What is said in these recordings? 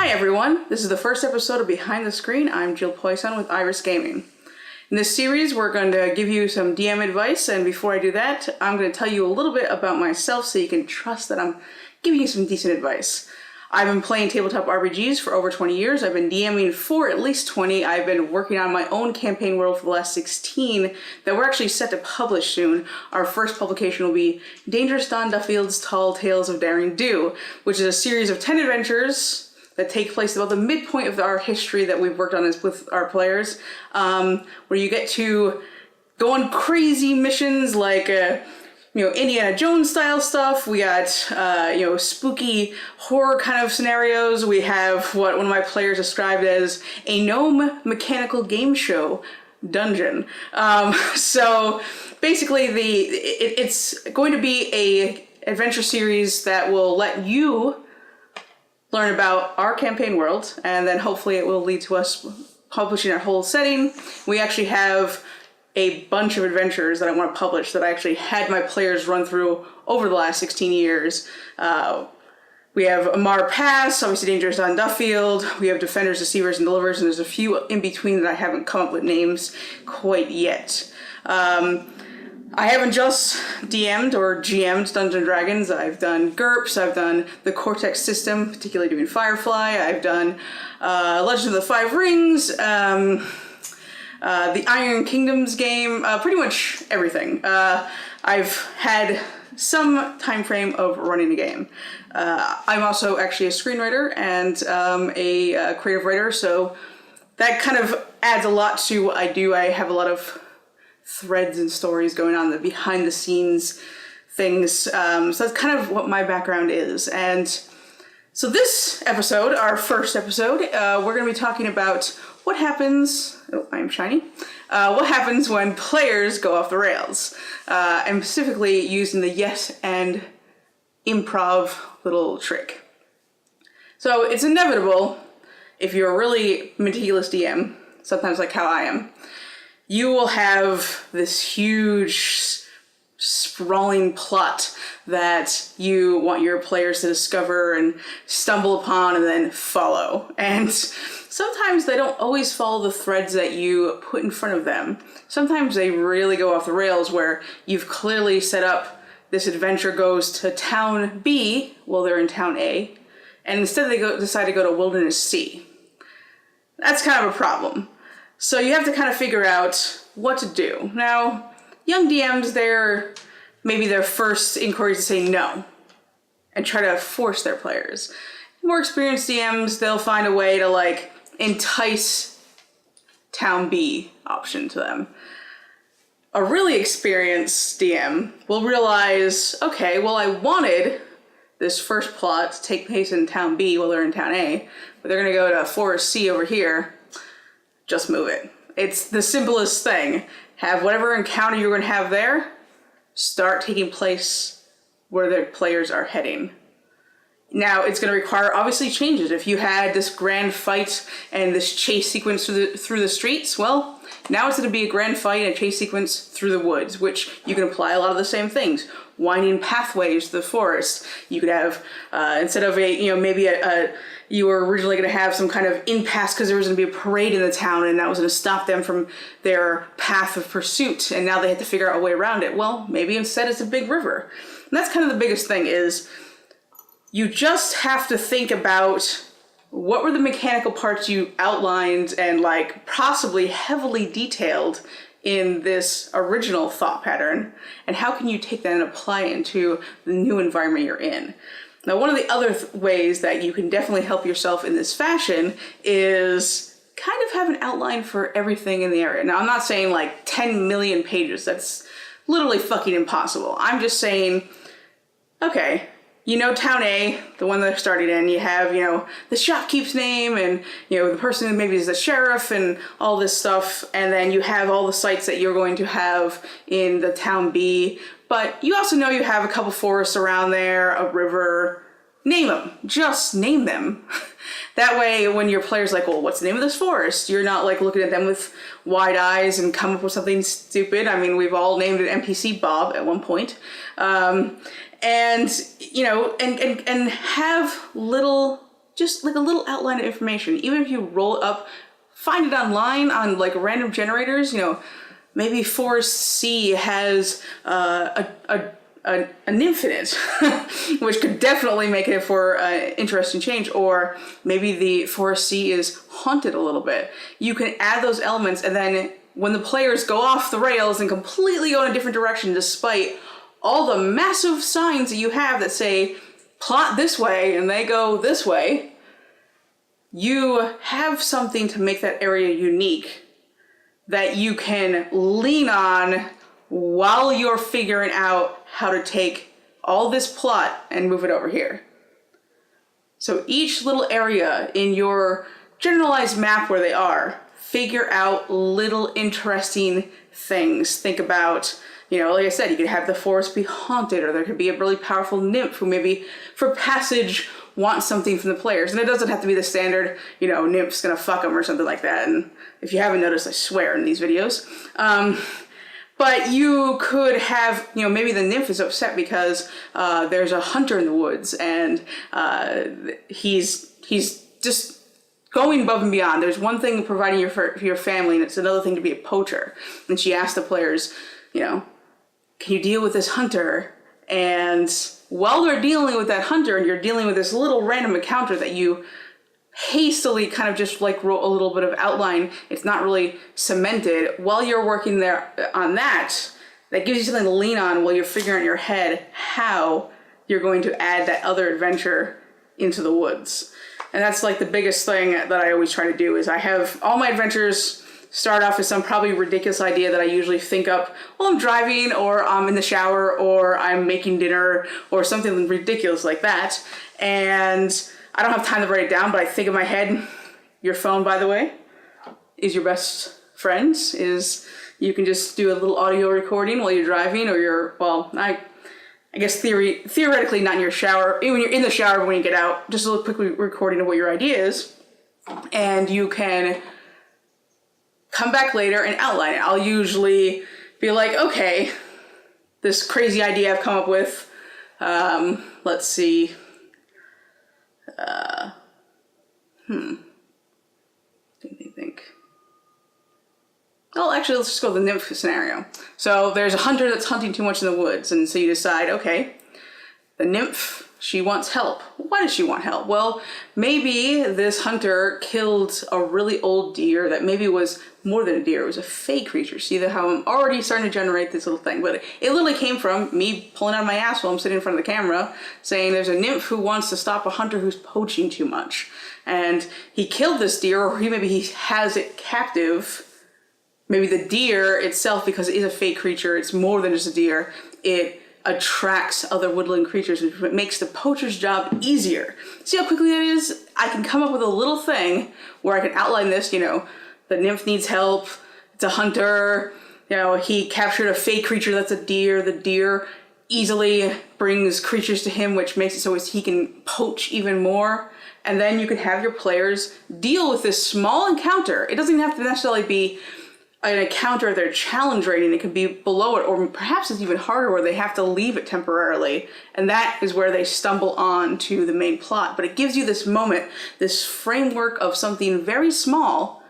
Hi everyone, this is the first episode of Behind the Screen. I'm Jill Poisson with Iris Gaming. In this series, we're going to give you some DM advice, and before I do that, I'm going to tell you a little bit about myself so you can trust that I'm giving you some decent advice. I've been playing tabletop RPGs for over 20 years. I've been DMing for at least 20. I've been working on my own campaign world for the last 16 that we're actually set to publish soon. Our first publication will be Dangerous Don Duffield's Tall Tales of Daring Do, which is a series of 10 adventures that take place about the midpoint of our history that we've worked on with our players, where you get to go on crazy missions like Indiana Jones style stuff. We got, spooky horror kind of scenarios. We have what one of my players described as a gnome mechanical game show dungeon. So basically it's going to be a adventure series that will let you learn about our campaign world, and then hopefully it will lead to us publishing our whole setting. We actually have a bunch of adventures that I want to publish that I actually had my players run through over the last 16 years. We have Amar Pass, obviously Dangerous Don Duffield. We have Defenders, Deceivers, and Deliverers, and there's a few in between that I haven't come up with names quite yet. I haven't just DM'd or GM'd Dungeons & Dragons. I've done GURPS, I've done the Cortex system, particularly doing Firefly. I've done Legend of the Five Rings, the Iron Kingdoms game, pretty much everything. I've had some time frame of running a game. I'm also actually a screenwriter and a creative writer, so that kind of adds a lot to what I do. I have a lot of threads and stories going on, the behind the scenes things. So that's kind of what my background is. And so this episode, our first episode, we're going to be talking about what happens, I'm shiny, what happens when players go off the rails, and specifically using the yes and improv little trick. So it's inevitable if you're a really meticulous DM, sometimes like how I am, you will have this huge sprawling plot that you want your players to discover and stumble upon and then follow. And sometimes they don't always follow the threads that you put in front of them. Sometimes they really go off the rails where you've clearly set up this adventure goes to town B while they're in town A, and instead they decide to go to Wilderness C. That's kind of a problem. So you have to kind of figure out what to do. Now, young DMs, maybe their first inquiry is to say no and try to force their players. More experienced DMs, they'll find a way to entice town B option to them. A really experienced DM will realize, okay, well, I wanted this first plot to take place in town B while they're in town A, but they're gonna go to Forest C over here. Just move it. It's the simplest thing. Have whatever encounter you're going to have there start taking place where the players are heading. Now, it's going to require obviously changes. If you had this grand fight and this chase sequence through the streets, well, now it's going to be a grand fight and a chase sequence through the woods, which you can apply a lot of the same things. Winding pathways to the forest. You could have, instead of you were originally going to have some kind of impasse because there was going to be a parade in the town and that was going to stop them from their path of pursuit, and now they had to figure out a way around it. Well, maybe instead it's a big river. And that's kind of the biggest thing, is you just have to think about what were the mechanical parts you outlined and possibly heavily detailed in this original thought pattern, and how can you take that and apply it into the new environment you're in. Now, one of the other ways that you can definitely help yourself in this fashion is kind of have an outline for everything in the area. Now, I'm not saying 10 million pages. That's literally fucking impossible. I'm just saying, okay, town A, the one that they're starting in, you have, the shopkeep's name and, the person who maybe is the sheriff and all this stuff. And then you have all the sites that you're going to have in the town B. But you also know you have a couple forests around there, a river. Name them. Just name them. That way, when your player's like, well, what's the name of this forest? You're not looking at them with wide eyes and come up with something stupid. I mean, we've all named an NPC Bob at one point. And have little just like a little outline of information. Even if you roll it up, find it online on like random generators, you know, maybe Forest C has a nymph in it, which could definitely make it for interesting change. Or maybe the Forest C is haunted a little bit. You can add those elements, and then when the players go off the rails and completely go in a different direction, despite all the massive signs that you have that say plot this way and they go this way, you have something to make that area unique that you can lean on while you're figuring out how to take all this plot and move it over here. So each little area in your generalized map where they are, figure out little interesting things. Think about, you know, like I said, you could have the forest be haunted, or there could be a really powerful nymph who maybe for passage wants something from the players. And it doesn't have to be the standard, you know, nymph's gonna fuck them or something like that. And if you haven't noticed, I swear in these videos. But you could have, you know, maybe the nymph is upset because there's a hunter in the woods, and he's just going above and beyond. There's one thing providing for your family, and it's another thing to be a poacher. And she asked the players, you know, can you deal with this hunter? And while they're dealing with that hunter, and you're dealing with this little random encounter that you hastily kind of just like wrote a little bit of outline, it's not really cemented, while you're working there on that gives you something to lean on while you're figuring out in your head how you're going to add that other adventure into the woods. And that's like the biggest thing that I always try to do, is I have all my adventures start off with some probably ridiculous idea that I usually think up while I'm driving, or I'm in the shower, or I'm making dinner, or something ridiculous like that. And I don't have time to write it down, but I think in my head. Your phone, by the way, is your best friend. Is you can just do a little audio recording while you're driving, or you're, well, I guess theoretically not in your shower, when you're in the shower, but when you get out, just a little quick recording of what your idea is. And you can come back later and outline it. I'll usually be like, okay, this crazy idea I've come up with, let's see, think. Oh, actually, let's just go with the nymph scenario. So there's a hunter that's hunting too much in the woods, and so you decide, okay, the nymph, she wants help. Why does she want help? Well, maybe this hunter killed a really old deer that maybe was more than a deer. It was a fey creature. See how I'm already starting to generate this little thing, but it literally came from me pulling out my ass while I'm sitting in front of the camera saying there's a nymph who wants to stop a hunter who's poaching too much. And he killed this deer, or maybe he has it captive. Maybe the deer itself, because it is a fey creature, it's more than just a deer, it attracts other woodland creatures, which makes the poacher's job easier. See how quickly that is? I can come up with a little thing where I can outline this, you know, the nymph needs help, it's a hunter, you know, he captured a fey creature that's a deer, the deer easily brings creatures to him, which makes it so he can poach even more. And then you can have your players deal with this small encounter. It doesn't even have to necessarily be an encounter at their challenge rating. It could be below it, or perhaps it's even harder where they have to leave it temporarily. And that is where they stumble on to the main plot. But it gives you this moment, this framework of something very small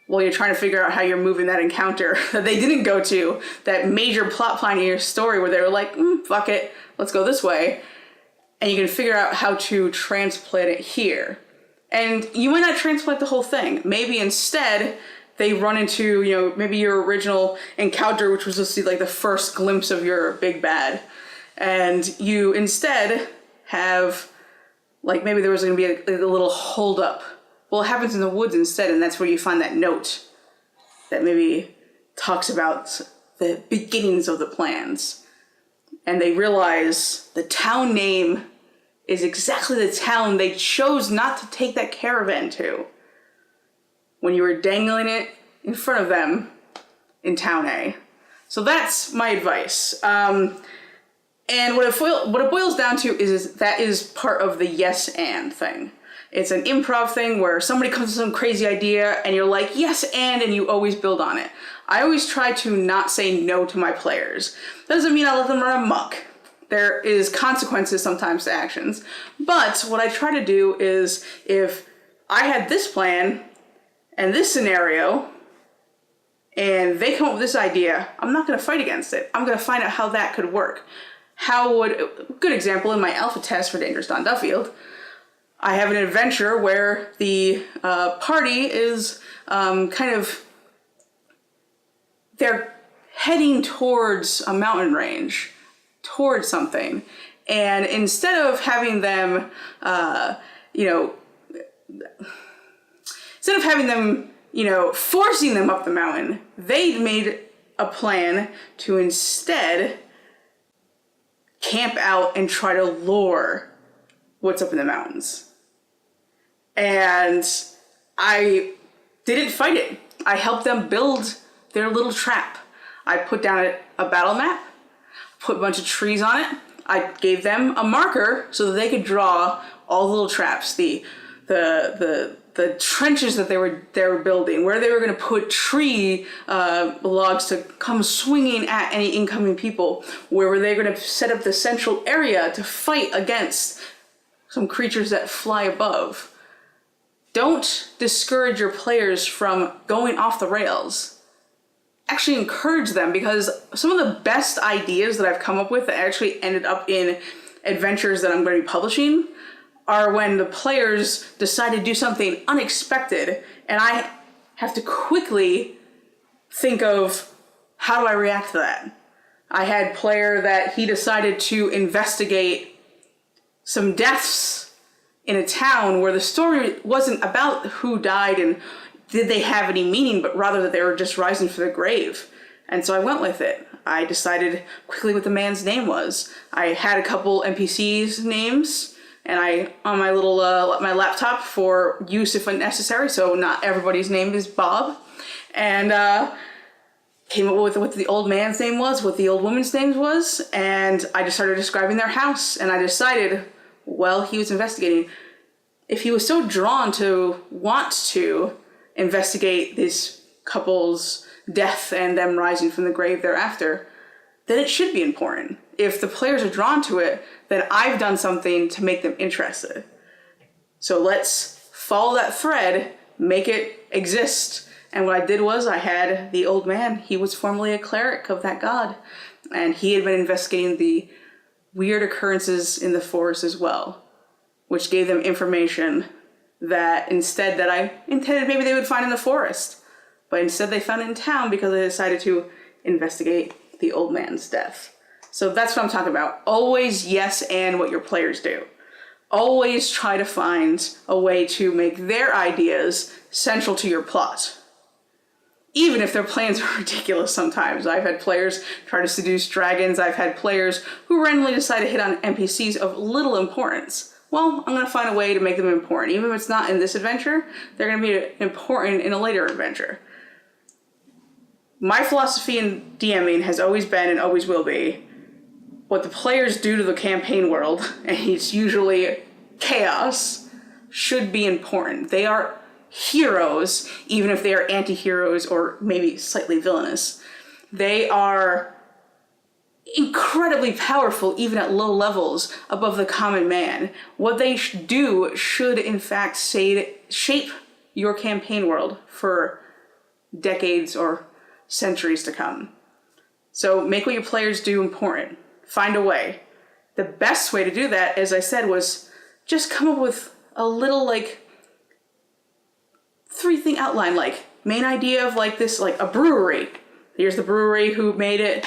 while you're trying to figure out how you're moving that encounter that they didn't go to, that major plot point in your story where they were like, fuck it, let's go this way. And you can figure out how to transplant it here. And you might not transplant the whole thing. Maybe instead they run into, you know, maybe your original encounter, which was just like the first glimpse of your big bad. And you instead have, like, maybe there was going to be a little hold up. Well, it happens in the woods instead, and that's where you find that note that maybe talks about the beginnings of the plans. And they realize the town name is exactly the town they chose not to take that caravan to when you were dangling it in front of them in Town A. So that's my advice. And what it boils down to is that is part of the yes and thing. It's an improv thing where somebody comes with some crazy idea and you're like, yes and you always build on it. I always try to not say no to my players. That doesn't mean I let them run amok. There is consequences sometimes to actions. But what I try to do is, if I had this plan and this scenario, and they come up with this idea, I'm not going to fight against it. I'm going to find out how that could work. Good example, in my alpha test for Dangerous Don Duffield, I have an adventure where the party is they're heading towards a mountain range, towards something. And instead of having them, forcing them up the mountain, they made a plan to instead camp out and try to lure what's up in the mountains. And I didn't fight it. I helped them build their little trap. I put down a battle map, put a bunch of trees on it. I gave them a marker so that they could draw all the little traps, the trenches that they were building, where they were going to put tree logs to come swinging at any incoming people, where were they going to set up the central area to fight against some creatures that fly above. Don't discourage your players from going off the rails. Actually encourage them, because some of the best ideas that I've come up with that actually ended up in adventures that I'm going to be publishing are when the players decide to do something unexpected, and I have to quickly think of, how do I react to that? I had a player that he decided to investigate some deaths in a town where the story wasn't about who died and did they have any meaning, but rather that they were just rising from the grave. And so I went with it. I decided quickly what the man's name was. I had a couple NPCs' names, and I on my little my laptop for use if necessary, so not everybody's name is Bob. And came up with what the old man's name was, what the old woman's name was, and I just started describing their house. And I decided, while he was investigating, if he was so drawn to want to investigate this couple's death and them rising from the grave thereafter, then it should be important. If the players are drawn to it, then I've done something to make them interested. So let's follow that thread, make it exist. And what I did was, I had the old man, he was formerly a cleric of that god, and he had been investigating the weird occurrences in the forest as well, which gave them information that I intended maybe they would find in the forest, but instead they found it in town because they decided to investigate the old man's death. So that's what I'm talking about. Always yes and what your players do. Always try to find a way to make their ideas central to your plot. Even if their plans are ridiculous sometimes. I've had players try to seduce dragons. I've had players who randomly decide to hit on NPCs of little importance. Well, I'm going to find a way to make them important. Even if it's not in this adventure, they're going to be important in a later adventure. My philosophy in DMing has always been and always will be, what the players do to the campaign world, and it's usually chaos, should be important. They are heroes, even if they are anti-heroes or maybe slightly villainous. They are incredibly powerful, even at low levels, above the common man. What they do should, in fact, shape your campaign world for decades or centuries to come. So make what your players do important. Find a way. The best way to do that, as I said, was just come up with a little, three-thing outline, main idea of a brewery. Here's the brewery, who made it.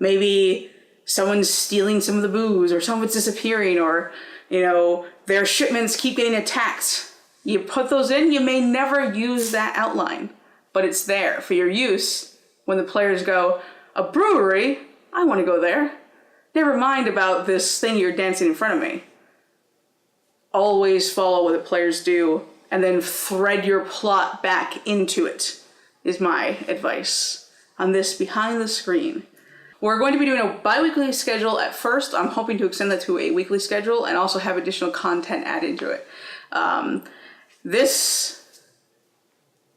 Maybe someone's stealing some of the booze, or someone's disappearing, or, their shipments keep getting attacked. You put those in, you may never use that outline, but it's there for your use when the players go, a brewery? I want to go there. Never mind about this thing you're dancing in front of me. Always follow what the players do, and then thread your plot back into it, is my advice on this behind the screen. We're going to be doing a bi-weekly schedule at first. I'm hoping to extend that to a weekly schedule and also have additional content added to it. This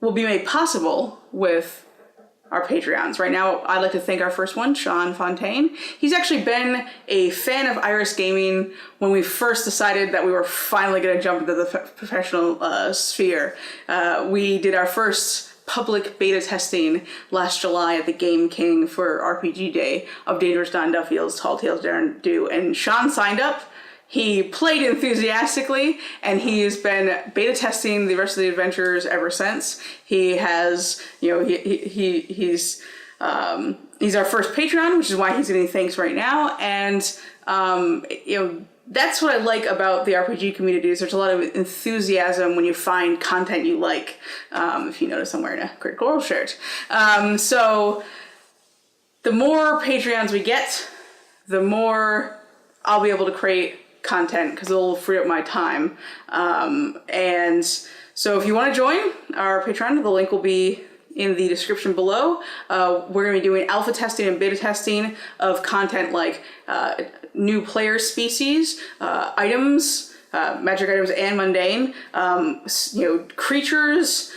will be made possible with our Patreons. Right now, I'd like to thank our first one, Sean Fontaine. He's actually been a fan of Iris Gaming when we first decided that we were finally going to jump into the professional sphere. We did our first public beta testing last July at the Game King for RPG Day of Dangerous Don Duffield's Tall Tales Dare and Do, and Sean signed up. He played enthusiastically, and he's been beta testing the rest of the adventures ever since. He has, he's our first Patreon, which is why he's getting thanks right now. And that's what I like about the RPG community is there's a lot of enthusiasm when you find content you like. If you notice, I'm wearing a Critical Role shirt. So the more Patreons we get, the more I'll be able to create content because it'll free up my time. And so if you want to join our Patreon, the link will be in the description below. We're going to be doing alpha testing and beta testing of content like new player species, items, magic items and mundane, creatures,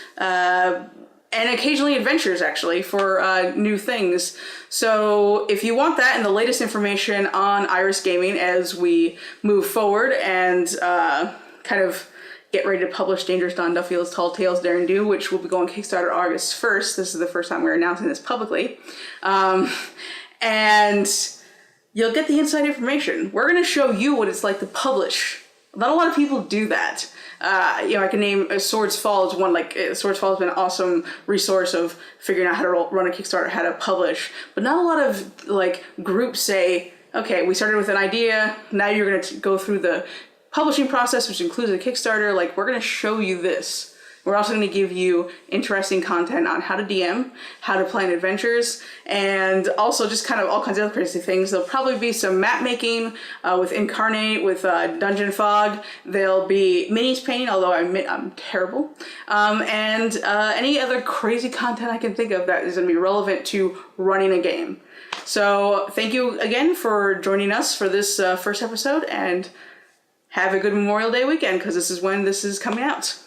and occasionally adventures actually for new things. So if you want that and the latest information on Iris Gaming as we move forward and kind of get ready to publish Dangerous Don Duffield's Tall Tales Dare and Do, which will be going Kickstarter August 1st. This is the first time we're announcing this publicly. And you'll get the inside information. We're going to show you what it's like to publish. Not a lot of people do that. I can name Swords Fall as one. Swords Fall has been an awesome resource of figuring out how to run a Kickstarter, how to publish. But not a lot of groups say, okay, we started with an idea. Now you're going to go through the publishing process, which includes a Kickstarter. We're going to show you this. We're also going to give you interesting content on how to DM, how to plan adventures, and also just kind of all kinds of other crazy things. There'll probably be some map making with Incarnate, with Dungeon Fog. There'll be minis painting, although I admit I'm terrible. And any other crazy content I can think of that is going to be relevant to running a game. So thank you again for joining us for this first episode, and have a good Memorial Day weekend, because this is when this is coming out.